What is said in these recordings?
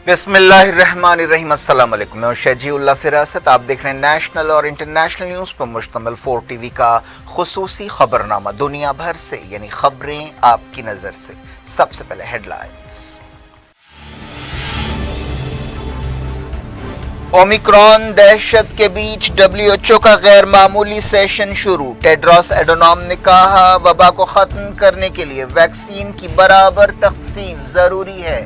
بسم اللہ الرحمن الرحیم۔ السلام علیکم، میں شجیع اللہ فراست۔ آپ دیکھ رہے ہیں نیشنل اور انٹرنیشنل نیوز پر مشتمل 4 ٹی وی کا خصوصی خبرنامہ، دنیا بھر سے یعنی خبریں آپ کی نظر سے۔ سب سے پہلے ہیڈ لائنز۔ اومیکرون دہشت کے بیچ WHO کا غیر معمولی سیشن شروع۔ ٹیڈروس ایڈونام نے کہا وبا کو ختم کرنے کے لیے ویکسین کی برابر تقسیم ضروری ہے۔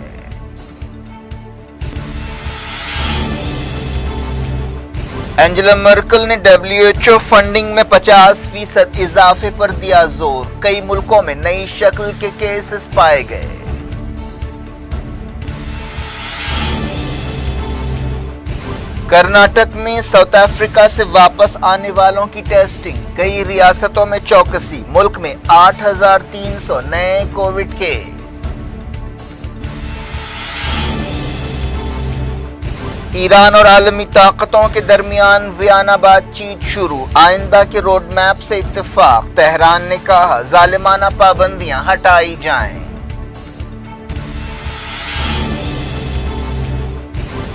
اینجلا مرکل نے WHO فنڈنگ میں 50% اضافے پر دیا زور۔ کئی ملکوں میں نئی شکل کے کیسز پائے گئے۔ کرناٹک میں ساؤتھ افریقہ سے واپس آنے والوں کی ٹیسٹنگ، کئی ریاستوں میں چوکسی۔ ملک میں 8300 نئے کووڈ کیس۔ ایران اور عالمی طاقتوں کے درمیان ویانا بات چیت شروع، آئندہ کے روڈ میپ سے اتفاق۔ تہران نے کہا ظالمانہ پابندیاں ہٹائی جائیں۔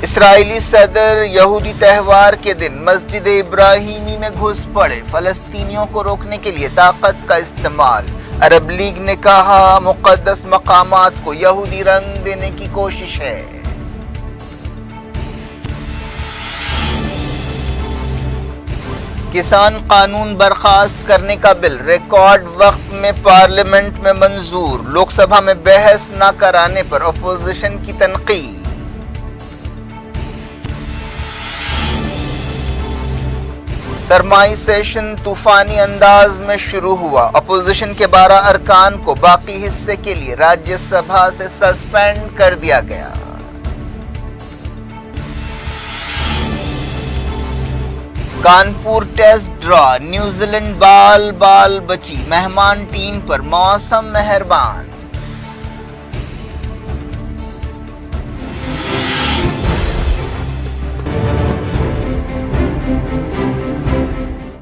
اسرائیلی صدر یہودی تہوار کے دن مسجد ابراہیمی میں گھس پڑے، فلسطینیوں کو روکنے کے لیے طاقت کا استعمال۔ عرب لیگ نے کہا مقدس مقامات کو یہودی رنگ دینے کی کوشش ہے۔ کسان قانون برخاست کرنے کا بل ریکارڈ وقت میں پارلیمنٹ میں منظور، لوک سبھا میں بحث نہ کرانے پر اپوزیشن کی تنقید۔ سرمائی سیشن طوفانی انداز میں شروع ہوا، اپوزیشن کے 12 ارکان کو باقی حصے کے لیے راجیہ سبھا سے سسپینڈ کر دیا گیا۔ Kanpur test draw, New Zealand بال بچی، مہمان ٹیم پر موسم مہربان۔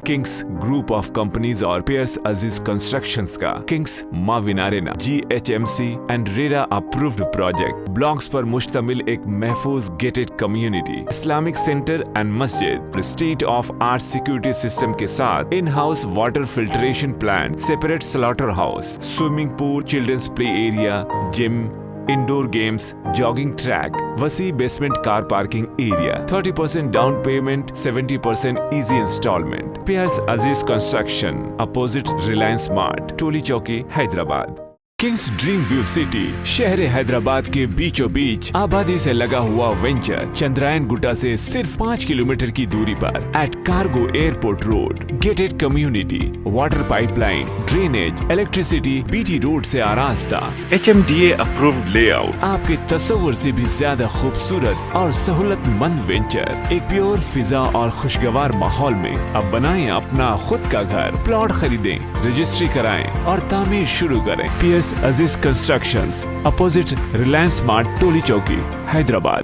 کنگس گروپ آف کمپنیز اور پیئرس عزیز کنسٹرکشنز کا کنگس معاون arena GHMC and RERA approved project blocks پر مشتمل ایک محفوظ gated community, Islamic centre and مسجد، state of art security system کے ساتھ in house water filtration plant, separate slaughter house, swimming pool, childrens play area, gym, indoor games, jogging track, وسیع basement car parking area, 30% down payment, 70% easy instalment. Peers Aziz construction, opposite Reliance Mart, Toli Chowki, Hyderabad. Kings dream view city, شہر حیدرآباد کے بیچوں بیچ آبادی سے لگا ہوا venture, Chandrayan گٹا سے صرف 5 kilometre کی دوری پر، at cargo airport road, gated community, water pipe line, drainage, electricity, BT road سے آراستہ، HMDA اپرووڈ لے آؤٹ، آپ کے تصور سے بھی زیادہ خوبصورت اور سہولت مند وینچر، ایک پیور فضا اور خوشگوار ماحول میں۔ اب بنائیں اپنا خود کا گھر، پلاٹ خریدیں، رجسٹری کرائیں اور تعمیر شروع کریں۔ PS عزیز constructions, opposite Reliance Mart, Toli Chowki, Hyderabad.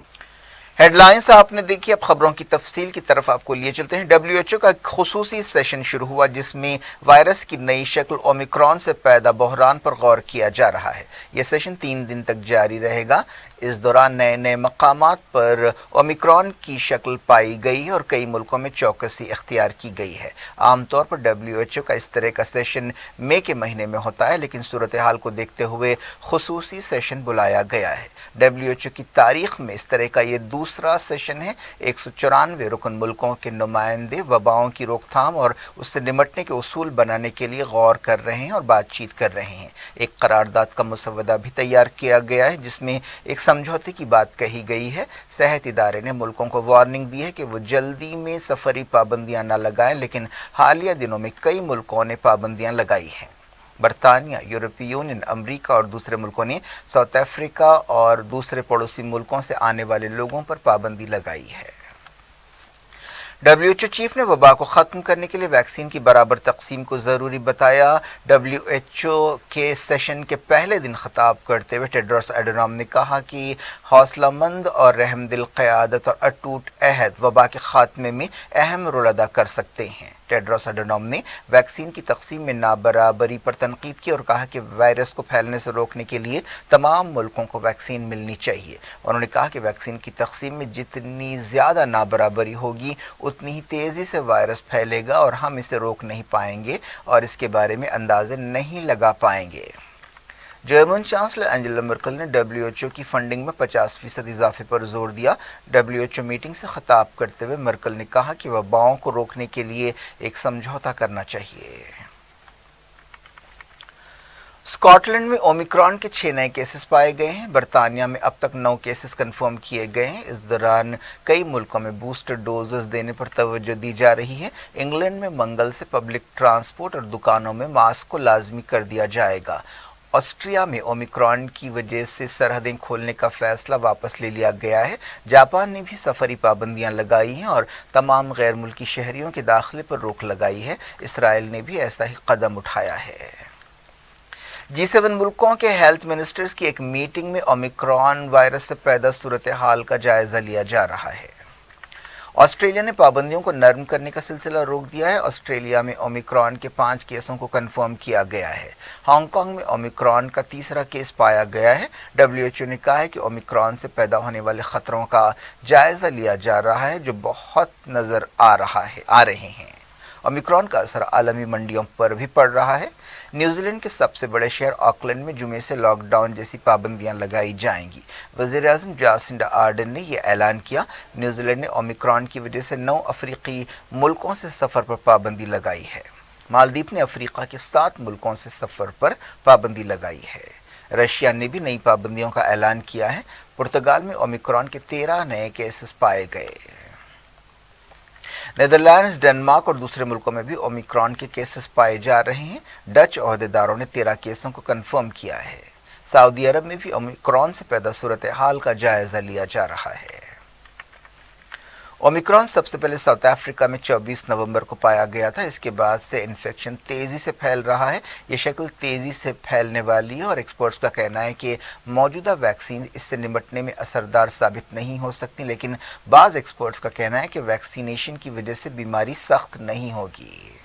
Head lines آپ نے دیکھی، اب خبروں کی تفصیل کی طرف آپ کو لیے چلتے ہیں۔ WHO کا ایک خصوصی سیشن شروع ہوا جس میں وائرس کی نئی شکل اومیکرون سے پیدا بحران پر غور کیا جا رہا ہے۔ یہ سیشن 3 دن تک جاری رہے گا۔ اس دوران نئے مقامات پر اومیکرون کی شکل پائی گئی اور کئی ملکوں میں چوکسی اختیار کی گئی ہے۔ عام طور پر WHO کا اس طرح کا سیشن مئی کے مہینے میں ہوتا ہے، لیکن صورتحال کو دیکھتے ہوئے خصوصی سیشن بلایا گیا ہے۔ WHO کی تاریخ میں اس طرح کا یہ دوسرا سیشن ہے۔ 194 رکن ملکوں کے نمائندے وباؤں کی روک تھام اور اس سے نمٹنے کے اصول بنانے کے لیے غور کر رہے ہیں اور بات چیت کر رہے ہیں۔ ایک قرارداد کا مسودہ بھی تیار کیا گیا ہے جس میں ایک سمجھوتے کی بات کہی گئی ہے۔ صحت ادارے نے ملکوں کو وارننگ دی ہے کہ وہ جلدی میں سفری پابندیاں نہ لگائیں، لیکن حالیہ دنوں میں کئی ملکوں نے پابندیاں لگائی ہیں۔ برطانیہ، یورپی یونین، امریکہ اور دوسرے ملکوں نے ساؤتھ افریقہ اور دوسرے پڑوسی ملکوں سے آنے والے لوگوں پر پابندی لگائی ہے۔ WHO چیف نے وبا کو ختم کرنے کے لیے ویکسین کی برابر تقسیم کو ضروری بتایا۔ WHO کے سیشن کے پہلے دن خطاب کرتے ہوئے ٹیڈروس ایڈونام نے کہا کہ حوصلہ مند اور رحم دل قیادت اور اٹوٹ عہد وبا کے خاتمے میں اہم رول ادا کر سکتے ہیں۔ टेड्रोस अडनॉम ने वैक्सीन की तकसीम में नाबराबरी पर तनकीद की और कहा कि वायरस को फैलने से रोकने के लिए तमाम मुल्कों को वैक्सीन मिलनी चाहिए। उन्होंने कहा कि वैक्सीन की तकसीम में जितनी ज़्यादा नाबराबरी होगी उतनी ही तेज़ी से वायरस फैलेगा और हम इसे रोक नहीं पाएंगे और इसके बारे में अंदाजे नहीं लगा पाएंगे। जर्मन चांसलर एंजेला मर्कल ने WHO की फंडिंग में 50% इजाफे पर जोर दिया। WHO मीटिंग से खिताब करते हुए मर्कल ने कहा कि वबाओं को रोकने के लिए एक समझौता करना चाहिए। स्कॉटलैंड में ओमिक्रॉन के 6 नए केसेस पाए गए हैं। बरतानिया में अब तक 9 केसेस कंफर्म किए गए हैं। इस दौरान कई मुल्कों में बूस्टर डोजेस देने पर तवज्जो दी जा रही है। इंग्लैंड में मंगल से पब्लिक ट्रांसपोर्ट और दुकानों में मास्क को लाजमी कर दिया जाएगा। ऑस्ट्रिया में ओमिक्रॉन की वजह से सरहदें खोलने का फैसला वापस ले लिया गया है। जापान ने भी सफरी पाबंदियां लगाई हैं और तमाम गैर मुल्की शहरियों के दाखिले पर रोक लगाई है। इसराइल ने भी ऐसा ही कदम उठाया है। G7 मुल्कों के हेल्थ मिनिस्टर्स की एक मीटिंग में ओमिक्रॉन वायरस से पैदा सूरत हाल का जायजा लिया जा रहा है। ऑस्ट्रेलिया ने पाबंदियों को नरम करने का सिलसिला रोक दिया है। ऑस्ट्रेलिया में ओमिक्रॉन के 5 केसों को कंफर्म किया गया है। हांगकांग में ओमिक्रॉन का तीसरा केस पाया गया है। WHO ने कहा है कि ओमिक्रॉन से पैदा होने वाले खतरों का जायजा लिया जा रहा है जो बहुत नजर आ रहे हैं। ओमिक्रॉन का असर आलमी मंडियों पर भी पड़ रहा है। न्यूजीलैंड के सबसे बड़े शहर ऑकलैंड में जुमे से लॉकडाउन जैसी पाबंदियां लगाई जाएंगी। वज़ीर-ए-आज़म जासिंडा आर्डन ने यह ऐलान किया। न्यूजीलैंड ने ओमिक्रॉन की वजह से 9 अफ्रीकी मुल्कों से सफ़र पर पाबंदी लगाई है। मालदीव ने अफ्रीका के 7 मुल्कों से सफ़र पर पाबंदी लगाई है। रशिया ने भी नई पाबंदियों का ऐलान किया है। पुर्तगाल में ओमिक्रॉन के 13 नए केसेस पाए गए। नीदरलैंड्स, डेनमार्क और दूसरे मुल्कों में भी ओमिक्रॉन के केसेस पाए जा रहे हैं। डच ओहदेदारों ने 13 केसों को कंफर्म किया है। सऊदी अरब में भी ओमिक्रॉन से पैदा सूरत हाल का जायजा लिया जा रहा है। ओमिक्रॉन सबसे पहले साउथ अफ्रीका में 24 नवंबर को पाया गया था। इसके बाद से इन्फेक्शन तेज़ी से फैल रहा है। ये शक्ल तेज़ी से फैलने वाली है और एक्सपर्ट्स का कहना है कि मौजूदा वैक्सीन इससे निपटने में असरदार साबित नहीं हो सकती, लेकिन बाज़ एक्सपर्ट्स का कहना है कि वैक्सीनेशन की वजह से बीमारी सख्त नहीं होगी।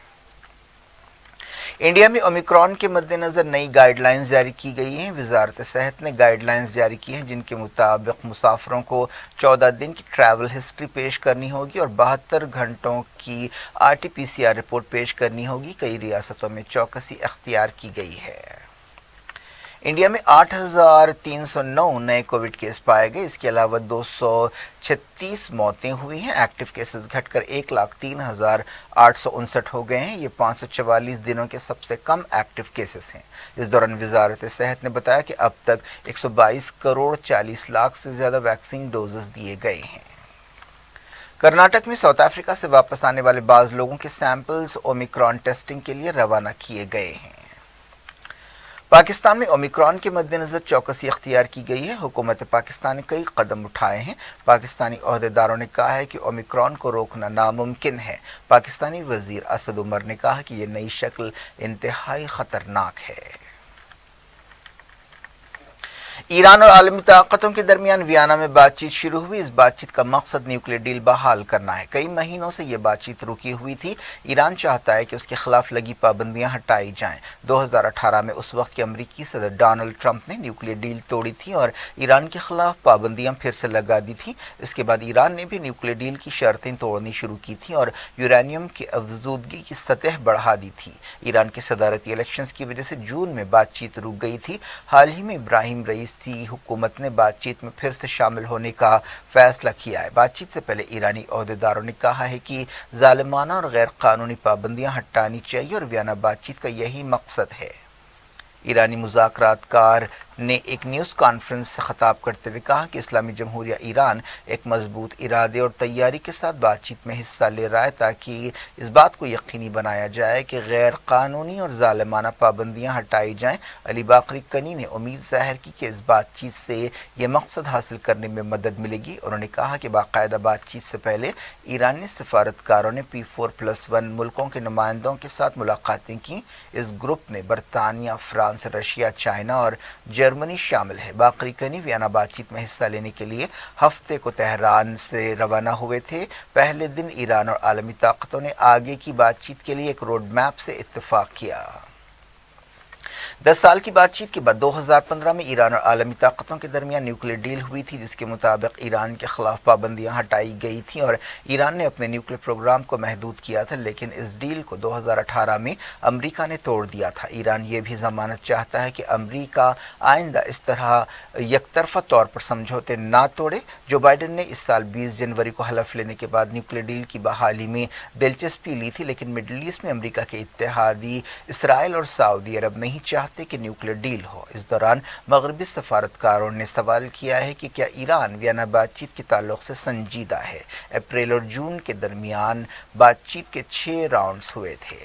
इंडिया में ओमिक्रॉन के मद्देनज़र नई गाइडलाइंस जारी की गई हैं। वजारत सेहत ने गाइडलाइंस जारी की हैं जिनके मुताबिक मुसाफिरों को 14 दिन की ट्रैवल हिस्ट्री पेश करनी होगी और 72 घंटों की RT-PCR रिपोर्ट पेश करनी होगी। कई रियासतों में चौकसी अख्तियार की गई है। इंडिया में 8,309 नए कोविड केस पाए गए। इसके अलावा 236 मौतें हुई हैं। एक्टिव केसेस घटकर 1,03,859 हो गए हैं। ये 544 दिनों के सबसे कम एक्टिव केसेस हैं। इस दौरान वजारत सेहत ने बताया कि अब तक 122 करोड़ 40 लाख से ज़्यादा वैक्सीन डोजेस दिए गए हैं। कर्नाटक में साउथ अफ्रीका से वापस आने वाले बाज़ लोगों के सैंपल्स ओमिक्रॉन टेस्टिंग के लिए रवाना किए गए हैं। पाकिस्तान में ओमिक्रॉन के मद्देनज़र चौकसी अख्तियार की गई है। हुकूमत पाकिस्तान ने कई कदम उठाए हैं। पाकिस्तानी ओहदेदारों ने कहा है कि ओमिक्रॉन को रोकना नामुमकिन है। पाकिस्तानी वज़ीर असद उमर ने कहा कि यह नई शक्ल इंतहाई ख़तरनाक है। ईरान और आलमी ताकतों के दरमियान वियना में बातचीत शुरू हुई। इस बातचीत का मकसद न्यूक्लियर डील बहाल करना है। कई महीनों से ये बातचीत रुकी हुई थी। ईरान चाहता है कि उसके खिलाफ लगी पाबंदियां हटाई जाएं। 2018 में उस वक्त के अमरीकी सदर डोनाल्ड ट्रंप ने न्यूक्लियर डील तोड़ी थी और ईरान के खिलाफ पाबंदियां फिर से लगा दी थी। इसके बाद ईरान ने भी न्यूक्लियर डील की शर्तें तोड़नी शुरू की थी और यूरेनियम की अफजूदगी की सतह बढ़ा दी थी। ईरान के सदारती इलेक्शंस की वजह से जून में बातचीत रुक गई थी। हाल ही में इब्राहिम रईसी हुकूमत ने बातचीत में फिर से शामिल होने का फैसला किया है। बातचीत से पहले ईरानी ओहदेदारों ने कहा है कि जालिमाना और गैर कानूनी पाबंदियां हटानी चाहिए और वियना बातचीत का यही मकसद है। ईरानी मुज़ाकरातकार ने एक न्यूज़ कॉन्फ्रेंस से खिताब करते हुए कहा कि इस्लामी जमहूरिया ईरान एक मजबूत इरादे और तैयारी के साथ बातचीत में हिस्सा ले रहा है ताकि इस बात को यकीनी बनाया जाए कि गैर कानूनी और जालिमाना पाबंदियां हटाई जाएं। अली बाकरी कनी ने उम्मीद ज़ाहिर की कि इस बातचीत से ये मकसद हासिल करने में मदद मिलेगी। उन्होंने कहा कि बाकायदा बातचीत से पहले ईरानी सफारतकारों ने P4+1 मुल्कों के नुमाइंदों के साथ मुलाकातें की। इस ग्रुप में बरतानिया, फ्रांस, रशिया, चाइना और جرمنی شامل ہے۔ باقری کنی ویانا بات چیت میں حصہ لینے کے لیے ہفتے کو تہران سے روانہ ہوئے تھے۔ پہلے دن ایران اور عالمی طاقتوں نے آگے کی بات چیت کے لیے ایک روڈ میپ سے اتفاق کیا۔ 10 سال کی بات چیت کے بعد 2015 میں ایران اور عالمی طاقتوں کے درمیان نیوکلیر ڈیل ہوئی تھی، جس کے مطابق ایران کے خلاف پابندیاں ہٹائی گئی تھیں اور ایران نے اپنے نیوکلیر پروگرام کو محدود کیا تھا، لیکن اس ڈیل کو 2018 میں امریکہ نے توڑ دیا تھا۔ ایران یہ بھی ضمانت چاہتا ہے کہ امریکہ آئندہ اس طرح یک طرفہ طور پر سمجھوتے نہ توڑے۔ جو بائیڈن نے اس سال 20 جنوری کو حلف لینے کے بعد نیوکلیر ڈیل کی بحالی میں دلچسپی لی تھی، لیکن مڈل ایسٹ میں امریکہ کے اتحادی اسرائیل اور سعودی عرب نہیں چاہتے کہ نیوکلیر ڈیل ہو۔ اس دوران مغربی سفارتکاروں نے سوال کیا ہے کہ کیا ایران ویانا بات چیت کے تعلق سے سنجیدہ ہے۔ اپریل اور جون کے درمیان بات چیت کے 6 راؤنڈز ہوئے تھے۔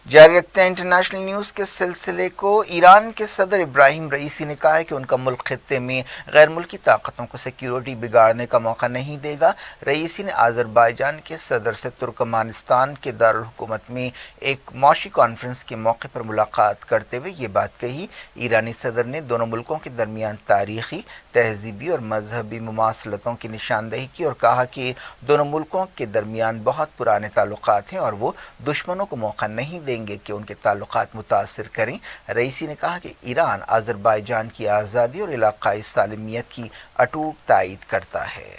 جاری رکھتے ہیں انٹرنیشنل نیوز کے سلسلے کو۔ ایران کے صدر ابراہیم رئیسی نے کہا ہے کہ ان کا ملک خطے میں غیر ملکی طاقتوں کو سیکیورٹی بگاڑنے کا موقع نہیں دے گا۔ رئیسی نے آذربائیجان کے صدر سے ترکمانستان کے دارالحکومت میں ایک معاشی کانفرنس کے موقع پر ملاقات کرتے ہوئے یہ بات کہی۔ ایرانی صدر نے دونوں ملکوں کے درمیان تاریخی، تہذیبی اور مذہبی مماثلتوں کی نشاندہی کی اور کہا کہ دونوں ملکوں کے درمیان بہت پرانے تعلقات ہیں اور وہ دشمنوں کو موقع نہیں دیں گے کہ ان کے تعلقات متاثر کریں۔ رئیسی نے کہا کہ ایران آذربائیجان کی آزادی اور علاقائی سالمیت کی اٹوٹ تائید کرتا ہے۔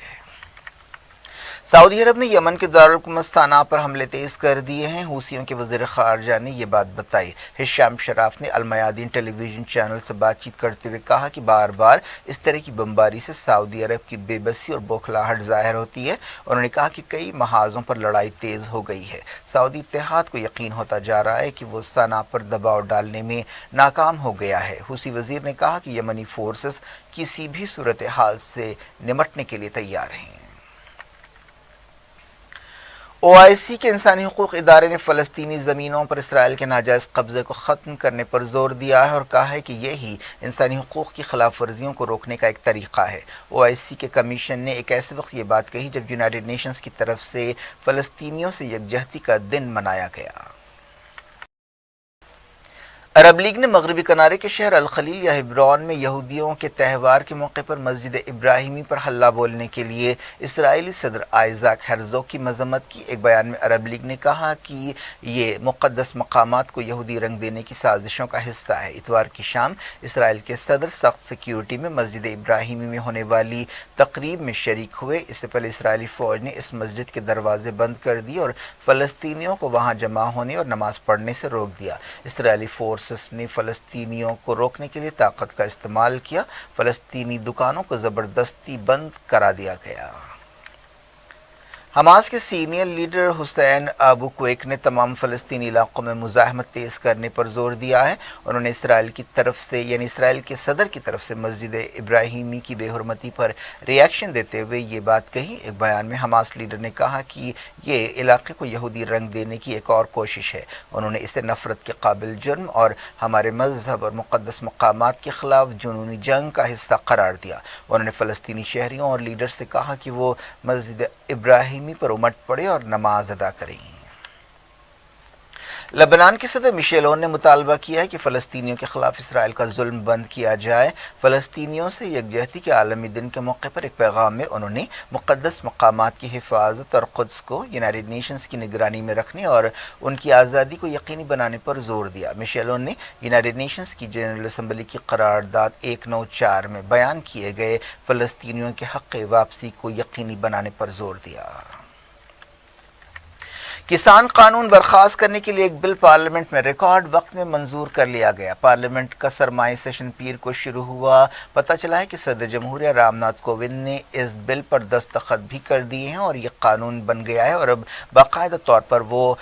سعودی عرب نے یمن کے دارالحکومت صنعاء پر حملے تیز کر دیے ہیں۔ حوثیوں کے وزیر خارجہ نے یہ بات بتائی۔ ہشام شراف نے المیادین ٹیلی ویژن چینل سے بات چیت کرتے ہوئے کہا کہ بار بار اس طرح کی بمباری سے سعودی عرب کی بے بسی اور بوکھلاہٹ ظاہر ہوتی ہے۔ انہوں نے کہا کہ کئی محاذوں پر لڑائی تیز ہو گئی ہے۔ سعودی اتحاد کو یقین ہوتا جا رہا ہے کہ وہ صنعاء پر دباؤ ڈالنے میں ناکام ہو گیا ہے۔ حوثی وزیر نے کہا کہ یمنی فورسز کسی بھی صورتحال سے نمٹنے کے لیے تیار ہیں۔ OIC کے انسانی حقوق ادارے نے فلسطینی زمینوں پر اسرائیل کے ناجائز قبضے کو ختم کرنے پر زور دیا ہے اور کہا ہے کہ یہی انسانی حقوق کی خلاف ورزیوں کو روکنے کا ایک طریقہ ہے۔ OIC کے کمیشن نے ایک ایسے وقت یہ بات کہی جب یونائیٹڈ نیشنز کی طرف سے فلسطینیوں سے یکجہتی کا دن منایا گیا۔ عرب لیگ نے مغربی کنارے کے شہر الخلیل یا ہبرون میں یہودیوں کے تہوار کے موقع پر مسجد ابراہیمی پر حلہ بولنے کے لیے اسرائیلی صدر آئزیک ہرزوگ کی مذمت کی۔ ایک بیان میں عرب لیگ نے کہا کہ یہ مقدس مقامات کو یہودی رنگ دینے کی سازشوں کا حصہ ہے۔ اتوار کی شام اسرائیل کے صدر سخت سیکیورٹی میں مسجد ابراہیمی میں ہونے والی تقریب میں شریک ہوئے۔ اس سے پہلے اسرائیلی فوج نے اس مسجد کے دروازے بند کر دیے اور فلسطینیوں کو وہاں جمع ہونے اور نماز پڑھنے سے روک دیا۔ اسرائیلی فورس نے فلسطینیوں کو روکنے کے لیے طاقت کا استعمال کیا۔ فلسطینی دکانوں کو زبردستی بند کرا دیا گیا۔ حماس کے سینئر لیڈر حسین ابو کویک نے تمام فلسطینی علاقوں میں مزاحمت تیز کرنے پر زور دیا ہے۔ انہوں نے اسرائیل کی طرف سے اسرائیل کے صدر کی طرف سے مسجد ابراہیمی کی بے حرمتی پر ری ایکشن دیتے ہوئے یہ بات کہی۔ ایک بیان میں حماس لیڈر نے کہا کہ یہ علاقے کو یہودی رنگ دینے کی ایک اور کوشش ہے۔ انہوں نے اسے نفرت کے قابل جرم اور ہمارے مذہب اور مقدس مقامات کے خلاف جنونی جنگ کا حصہ قرار دیا۔ انہوں نے فلسطینی شہریوں اور لیڈر سے کہا کہ وہ مسجد ابراہیمی پر امٹ پڑے اور نماز ادا کریں۔ لبنان کے صدر مشیلون نے مطالبہ کیا ہے کہ فلسطینیوں کے خلاف اسرائیل کا ظلم بند کیا جائے۔ فلسطینیوں سے یکجہتی کے عالمی دن کے موقع پر ایک پیغام میں انہوں نے مقدس مقامات کی حفاظت اور قدس کو یونائیٹڈ نیشنز کی نگرانی میں رکھنے اور ان کی آزادی کو یقینی بنانے پر زور دیا۔ مشیلون نے یونائیٹڈ نیشنز کی جنرل اسمبلی کی قرارداد 194 میں بیان کیے گئے فلسطینیوں کے حق واپسی کو یقینی بنانے پر زور دیا۔ کسان قانون برخاست کرنے کے لیے ایک بل پارلیمنٹ میں ریکارڈ وقت میں منظور کر لیا گیا۔ پارلیمنٹ کا سرمائی سیشن پیر کو شروع ہوا۔ پتہ چلا ہے کہ صدر جمہوریہ رام ناتھ کووند نے اس بل پر دستخط بھی کر دیے ہیں اور یہ قانون بن گیا ہے اور اب باقاعدہ طور پر وہ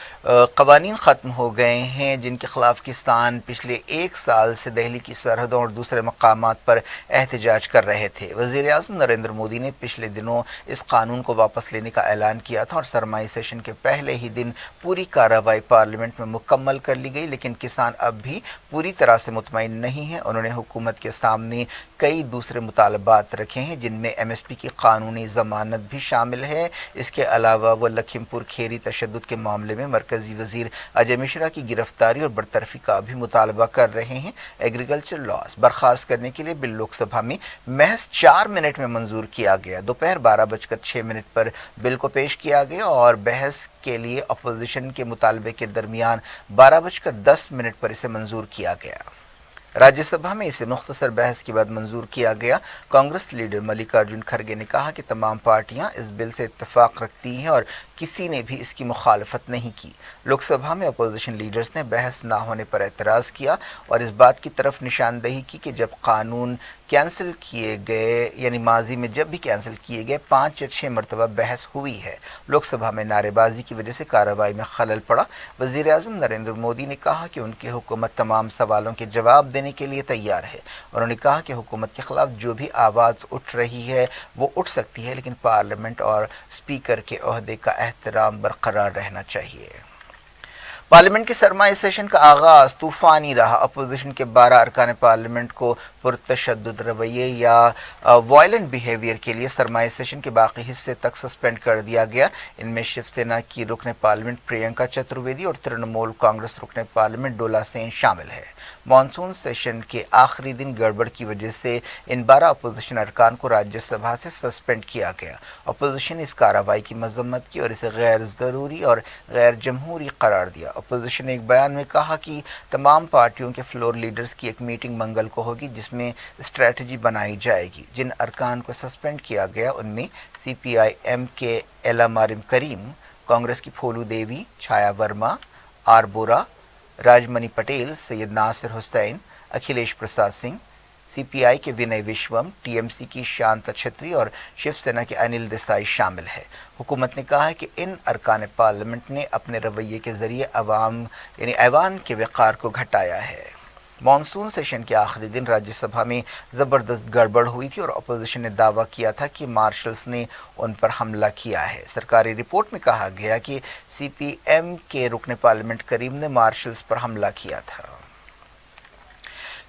قوانین ختم ہو گئے ہیں جن کے خلاف کسان پچھلے 1 سال سے دہلی کی سرحدوں اور دوسرے مقامات پر احتجاج کر رہے تھے۔ وزیر اعظم نریندر مودی نے پچھلے دنوں اس قانون کو واپس لینے کا اعلان کیا تھا اور سرمائی سیشن کے پہلے ہی दिन पूरी कार्रवाई पार्लियामेंट में मुकम्मल कर ली गई, लेकिन किसान अब भी पूरी तरह से मुतमईन नहीं हैं। उन्होंने हुकूमत के सामने कई दूसरे मुतालबात रखे हैं, जिनमें MSP की कानूनी जमानत भी शामिल है। इसके अलावा वो लखीमपुर खीरी तशद्दुद के मामले में मरकजी वजीर अजय मिश्रा की गिरफ्तारी और बरतरफी का भी मुतालबा कर रहे हैं। एग्रीकल्चर लॉज बर्खास्त करने के लिए बिल लोकसभा में महज 4 मिनट में मंजूर किया गया। दोपहर 12:06 पर बिल को पेश किया गया और बहस के लिए अपोजिशन के मुतालबे के दरमियान 12:10 पर इसे मंजूर किया गया। राज्यसभा में इसे मुख्तसर बहस के बाद मंजूर किया गया। कांग्रेस लीडर मल्लिकार्जुन खड़गे ने कहा कि तमाम पार्टियां इस बिल से इत्तेफाक रखती हैं और किसी ने भी इसकी मुखालफत नहीं की। लोकसभा में अपोजिशन लीडर्स ने बहस ना होने पर एतराज़ किया और इस बात की तरफ निशानदही की कि जब कानून कैंसिल किए गए, यानी माजी में जब भी कैंसिल किए गए 5 या 6 मरतबा बहस हुई है। लोकसभा में नारेबाजी की वजह से कार्रवाई में खलल पड़ा। वज़ीर आज़म नरेंद्र मोदी ने कहा कि उनकी हुकूमत तमाम सवालों के जवाब देने के लिए तैयार है। उन्होंने कहा कि हुकूमत के खिलाफ जो भी आवाज़ उठ रही है वो उठ सकती है, लेकिन पार्लियामेंट और स्पीकर के ओहदे का एहतराम बरकरार रहना चाहिए। पार्लियामेंट के सरमाई सेशन का आगाज़ तूफ़ानी रहा। अपोजिशन के 12 अरकान पार्लियामेंट को पुरतशद्दुद रवैये या वायलेंट बिहेवियर के लिए सरमाई सेशन के बाकी हिस्से तक सस्पेंड कर दिया गया। इनमें शिवसेना की रुकन पार्लियामेंट प्रियंका चतुर्वेदी और तृणमूल कांग्रेस रुकन पार्लियामेंट डोला सेन शामिल है। मानसून सेशन के आखिरी दिन गड़बड़ की वजह से इन 12 अपोजिशन अरकान को राज्यसभा से सस्पेंड किया गया। अपोजिशन ने इस कार्रवाई की मजम्मत की और इसे गैर ज़रूरी और गैर जमहूरी करार दिया। अपोजिशन ने एक बयान में कहा कि तमाम पार्टियों के फ्लोर लीडर्स की एक मीटिंग मंगल को होगी, जिसमें स्ट्रेटजी बनाई जाएगी। जिन अरकान को सस्पेंड किया गया उनमें CPI-M के एला मारिम करीम, कांग्रेस की फोलू देवी, छाया वर्मा, आर बोरा, राजमणि पटेल, सैयद नासिर हुसैन, अखिलेश प्रसाद सिंह, CPI के विनय विश्वम, TMC की शांता छत्री और शिवसेना के अनिल देसाई शामिल है। हुकूमत ने कहा है कि इन अरकान पार्लियामेंट ने अपने रवैये के ज़रिए अवाम यानी ऐवान के वक़ार को घटाया है। मानसून सेशन के आखिरी दिन राज्यसभा में ज़बरदस्त गड़बड़ हुई थी और अपोजिशन ने दावा किया था कि मार्शल्स ने उन पर हमला किया है। सरकारी रिपोर्ट में कहा गया कि CPM के रुकन पार्लियामेंट करीम ने मार्शल्स पर हमला किया था।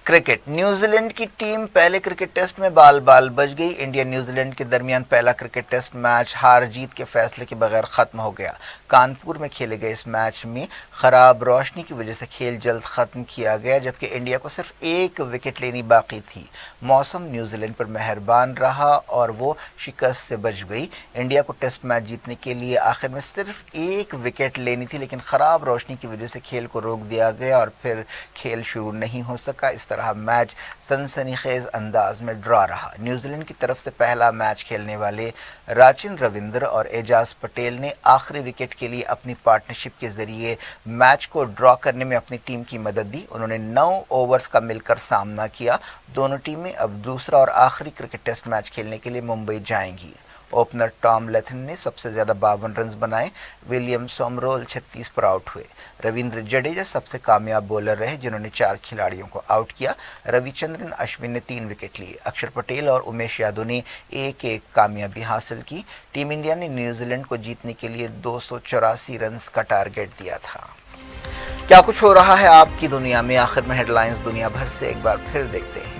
क्रिकेट, न्यूजीलैंड की टीम पहले क्रिकेट टेस्ट में बाल बाल बच गई। इंडिया न्यूजीलैंड के दरमियान पहला क्रिकेट टेस्ट मैच हार जीत के फैसले के बगैर ख़त्म हो गया। कानपुर में खेले गए इस मैच में ख़राब रोशनी की वजह से खेल जल्द ख़त्म किया गया, जबकि इंडिया को सिर्फ 1 विकेट लेनी बाकी थी। मौसम न्यूजीलैंड पर मेहरबान रहा और वो शिकस्त से बच गई। इंडिया को टेस्ट मैच जीतने के लिए आखिर में सिर्फ 1 विकेट लेनी थी, लेकिन ख़राब रोशनी की वजह से खेल को रोक दिया गया और फिर खेल शुरू नहीं हो सका। इस तरह मैच सनसनीखेज अंदाज में ड्रॉ रहा। न्यूजीलैंड की तरफ से पहला मैच खेलने वाले राचिन रविंद्र और एजाज पटेल ने आखिरी विकेट के लिए अपनी पार्टनरशिप के जरिए मैच को ड्रॉ करने में अपनी टीम की मदद दी। उन्होंने 9 ओवर्स का मिलकर सामना किया। दोनों टीमें अब दूसरा और आखिरी क्रिकेट टेस्ट मैच खेलने के लिए मुंबई जाएंगी। ओपनर टॉम लेथन ने सबसे ज़्यादा 52 रन बनाए। विलियम सोमरोल 36 पर आउट हुए। रविंद्र जडेजा सबसे कामयाब बॉलर रहे, जिन्होंने 4 खिलाड़ियों को आउट किया। रविचंद्रन अश्विन ने 3 विकेट लिए। अक्षर पटेल और उमेश यादव ने एक कामयाबी हासिल की। टीम इंडिया ने न्यूजीलैंड को जीतने के लिए 284 रन का टारगेट दिया था। क्या कुछ हो रहा है आपकी दुनिया में, आखिर में हेडलाइंस दुनिया भर से एक बार फिर देखते हैं।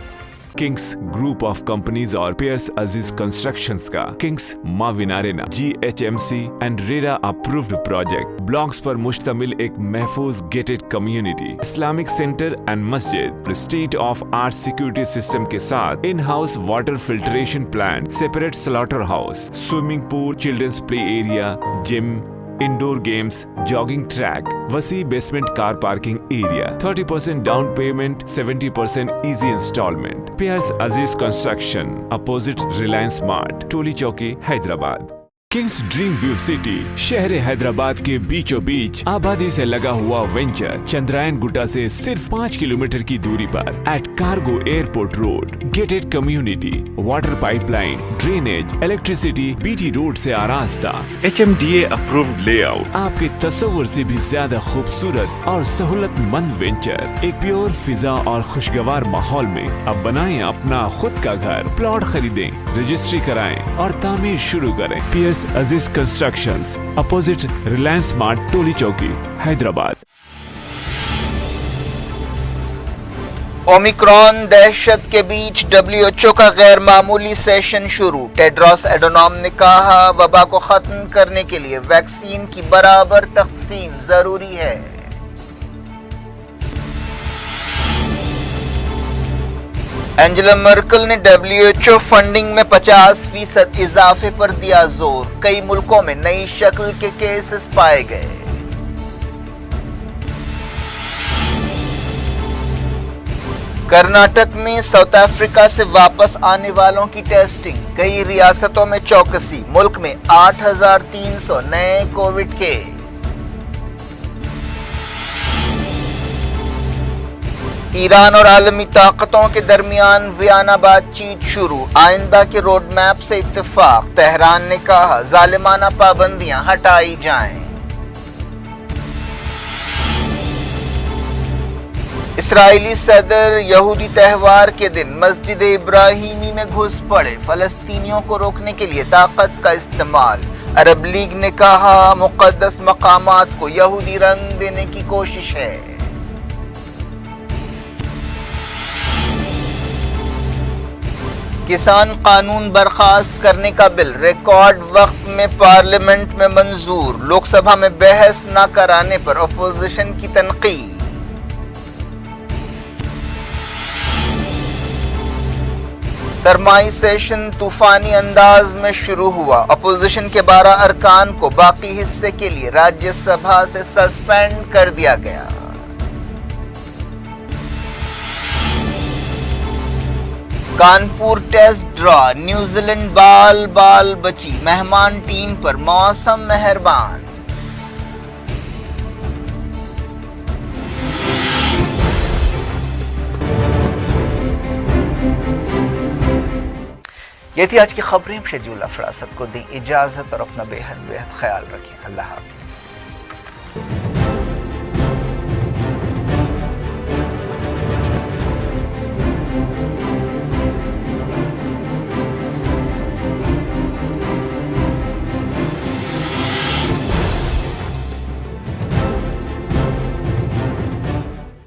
किंग्स ग्रुप ऑफ कंपनीज और पेयर्स अजीज कंस्ट्रक्शंस का किंग्स माविन arena GHMC and RERA approved project blocks पर मुश्तमिल एक महफूज gated community, Islamic centre and मस्जिद, state of art security system के साथ in house water filtration plant, separate slaughter house, swimming pool, childrens play area, gym, indoor games, jogging track, वसी basement car parking area, 30% down payment, 70% easy instalment. Peers अजीज construction, opposite Reliance mart, टोली चौकी, Hyderabad. Kings dream view city, शहर हैदराबाद के बीचों बीच आबादी से लगा हुआ venture, Chandrayaan Gutta से सिर्फ 5 किलोमीटर की दूरी पर at cargo airport road, gated community, water pipeline, drainage, electricity, BT road से आरास्ता, HMDA अप्रूव्ड लेआउट, आपके तस्वुर से भी ज्यादा खूबसूरत और सहूलतमंद वेंचर, एक प्योर फिजा और खुशगवार माहौल में। अब बनाएं अपना खुद का घर, प्लॉट खरीदें, रजिस्ट्री कराएं और तामीर शुरू करें। PS Aziz Constructions, opposite Reliance Mart, Toli Chowki, Hyderabad. Omicron दहशत के बीच WHO का गैर मामूली सेशन शुरू। टेड्रोस एडोनॉम ने कहा वबा को खत्म करने के लिए वैक्सीन की बराबर तकसीम जरूरी है। एंजेला मर्केल ने WHO फंडिंग में 50% इजाफे पर दिया जोर। कई मुल्कों में नई शक्ल के केसेस पाए गए। कर्नाटक में साउथ अफ्रीका से वापस आने वालों की टेस्टिंग। कई रियासतों में चौकसी। मुल्क में 8,300 नए कोविड केस। ईरान और आलमी ताकतों के दरमियान वियना बातचीत शुरू। आइंदा के रोड मैप से इत्तेफाक। तेहरान ने कहा जालिमाना पाबंदियां हटाई जाएं। इसराइली सदर यहूदी त्योहार के दिन मस्जिद इब्राहिमी में घुस पड़े। फलस्तीनियों को रोकने के लिए ताकत का इस्तेमाल। अरब लीग ने कहा मुक़द्दस मकामात को यहूदी रंग देने की कोशिश है। किसान कानून बर्खास्त करने का बिल रिकॉर्ड वक्त में पार्लियामेंट में मंजूर। लोकसभा में बहस न कराने पर अपोजिशन की तनकीद। सरमाई सेशन तूफानी अंदाज में शुरू हुआ। अपोजिशन के 12 अरकान को बाकी हिस्से के लिए राज्यसभा से सस्पेंड कर दिया गया। Kanpur test draw. न्यूजीलैंड बाल बाल बची। मेहमान टीम पर मौसम मेहरबान। ये थी आज की खबरें। शेड्यूल अफरासत को दी इजाजत और अपना बेहद ख्याल रखें। अल्लाह हाफ़िज़।